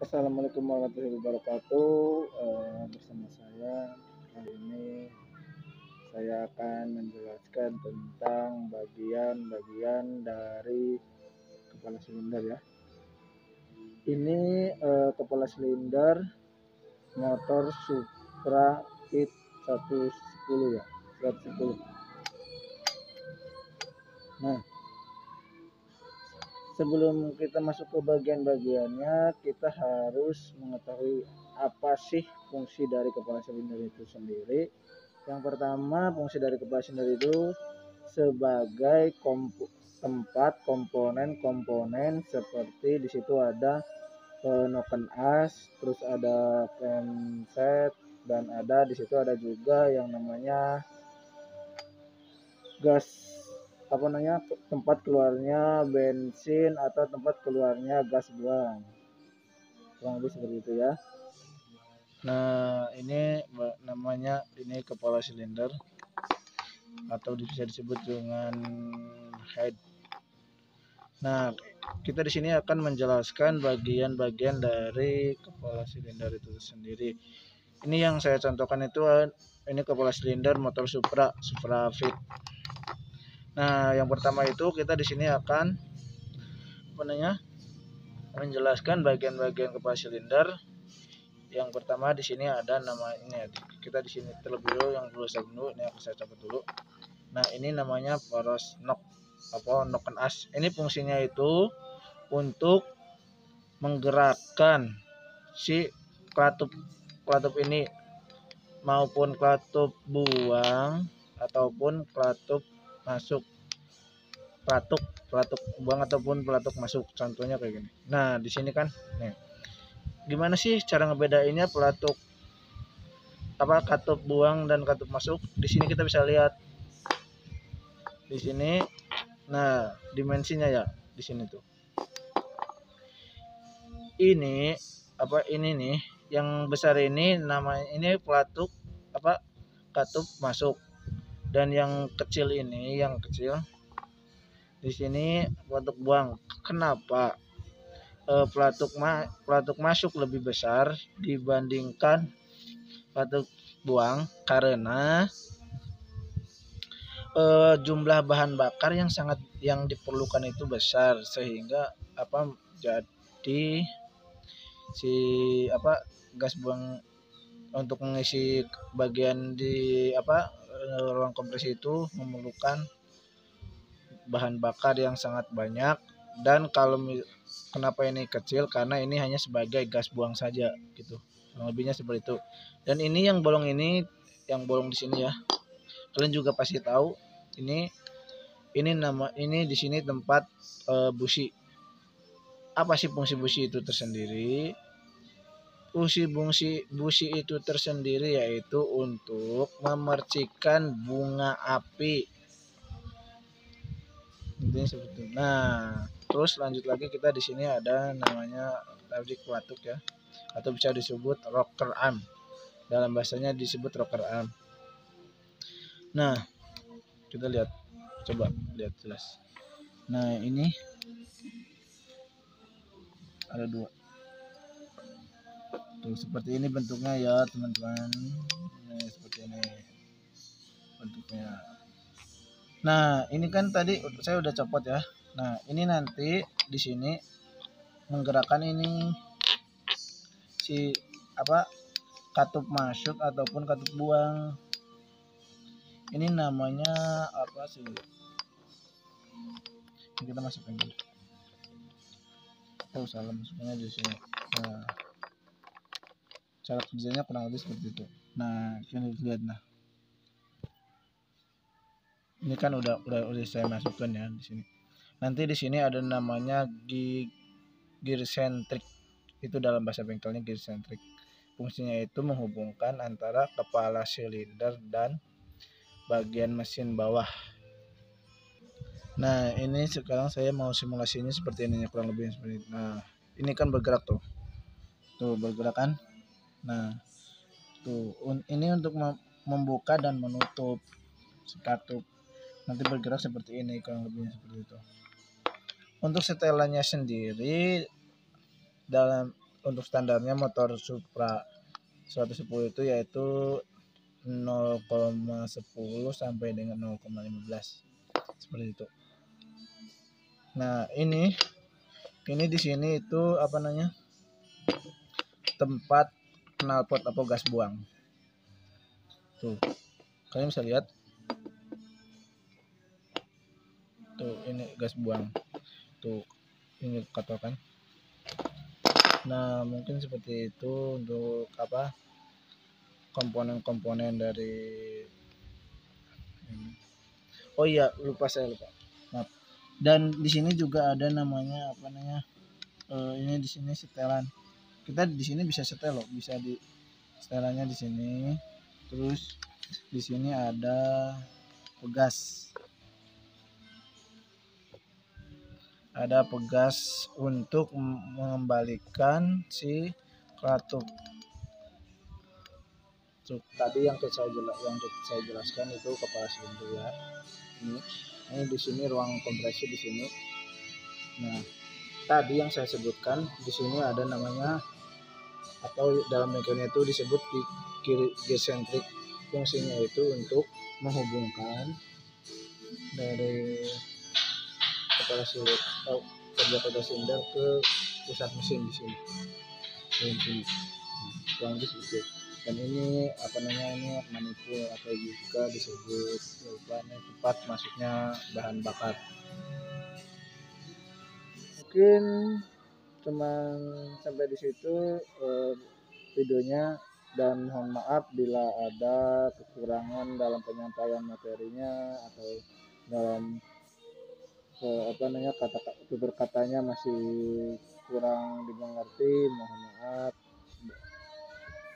Assalamualaikum warahmatullahi wabarakatuh. Bersama saya kali ini saya akan menjelaskan tentang bagian-bagian dari kepala silinder ya. Ini kepala silinder motor Supra Fit 110 ya, 110. Nah, sebelum kita masuk ke bagian-bagiannya, kita harus mengetahui apa sih fungsi dari kepala silinder itu sendiri. Yang pertama, fungsi dari kepala silinder itu sebagai tempat komponen-komponen seperti di situ ada noken as, terus ada crankshaft, dan ada di situ ada juga yang namanya gas, tempat keluarnya bensin atau tempat keluarnya gas buang, kurang lebih seperti itu ya. Nah, ini namanya ini kepala silinder atau bisa disebut dengan head. Nah, kita di sini akan menjelaskan bagian-bagian dari kepala silinder itu sendiri. Ini yang saya contohkan itu ini kepala silinder motor Supra Fit. Nah, yang pertama itu kita di sini akan menjelaskan bagian-bagian kepala silinder. Yang pertama di sini ada nama ini. Kita di sini terlebih dulu yang ini aku saya cabut dulu. Nah, ini namanya poros knock noken as. Ini fungsinya itu untuk menggerakkan si klatup ini maupun klatup buang ataupun klatup masuk, pelatuk buang ataupun pelatuk masuk, contohnya kayak gini. Nah, di sini kan nih, gimana sih cara ngebedainnya pelatuk katup buang dan katup masuk? Di sini kita bisa lihat di sini. Nah, dimensinya ya di sini tuh. Ini nih yang besar ini namanya ini pelatuk katup masuk, dan yang kecil ini di sini pelatuk buang. Kenapa pelatuk masuk lebih besar dibandingkan pelatuk buang? Karena jumlah bahan bakar yang diperlukan itu besar, sehingga jadi si gas buang untuk mengisi bagian di ruang kompresi itu memerlukan bahan bakar yang sangat banyak. Dan kenapa ini kecil? Karena ini hanya sebagai gas buang saja gitu, lebihnya seperti itu. Dan ini yang bolong di sini ya, kalian juga pasti tahu ini di sini tempat busi. Apa sih fungsi busi itu tersendiri? Fungsi busi itu tersendiri yaitu untuk memercikan bunga api. Intinya seperti itu. Nah, terus lanjut lagi, kita di sini ada namanya tadi pelatuk ya, atau bisa disebut rocker arm. Dalam bahasanya disebut rocker arm. Nah, kita coba lihat jelas. Nah, ini ada dua. Tuh, seperti ini bentuknya ya teman-teman. Nah, seperti ini bentuknya. Nah, ini kan tadi saya udah copot ya. Nah, ini nanti di sini menggerakkan ini si katup masuk ataupun katup buang. Ini namanya apa sih? Ini kita masukin dulu. Salah masuknya di sini. Nah, cara kerjanya kurang lebih seperti itu. Nah, kita lihat. Nah, ini kan udah saya masukkan ya di sini. Nanti di sini ada namanya gear centric. Itu dalam bahasa bengkelnya gear centric. Fungsinya itu menghubungkan antara kepala silinder dan bagian mesin bawah. Nah, ini sekarang saya mau simulasinya seperti ini, kurang lebih seperti ini. Nah, ini kan bergerak tuh bergerak kan. Nah, tuh ini untuk membuka dan menutup katup. Nanti bergerak seperti ini, kurang lebihnya seperti itu. Untuk setelannya sendiri, dalam untuk standarnya motor Supra 110 itu yaitu 0,10 sampai dengan 0,15 seperti itu. Nah, ini di sini itu apa namanya? Tempat knalpot atau gas buang. Tuh. Kalian bisa lihat. Tuh, ini gas buang. Tuh, ini katokan. Nah, mungkin seperti itu untuk apa? Komponen-komponen dari ini. Oh iya, saya lupa. Maaf. Dan di sini juga ada namanya apa namanya? Ini di sini setelan. Kita di sini bisa setel loh, bisa di setelannya di sini. Terus di sini ada pegas. Ada pegas untuk mengembalikan si ratu. Tadi yang saya jelaskan itu kepala silinder ya. Ini di sini ruang kompresi di sini. Nah, tadi yang saya sebutkan di sini ada namanya atau dalam mekaniknya itu disebut gesentrik. Fungsinya itu untuk menghubungkan dari kepala silinder atau kerja pada silinder ke pusat mesin di sini. Di sini. Kurang lebih seperti itu. Dan ini apa namanya, ini manipul atau juga disebut cepat masuknya bahan bakar. Mungkin cuman sampai di situ videonya, dan mohon maaf bila ada kekurangan dalam penyampaian materinya atau dalam apa namanya tutur katanya masih kurang dimengerti, mohon maaf.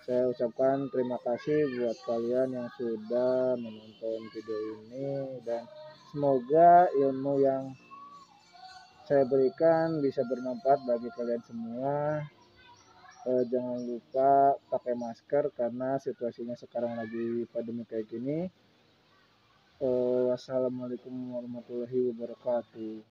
Saya ucapkan terima kasih buat kalian yang sudah menonton video ini, dan semoga ilmu yang saya berikan bisa bermanfaat bagi kalian semua. Jangan lupa pakai masker karena situasinya sekarang lagi pandemi kayak gini. Wassalamualaikum warahmatullahi wabarakatuh.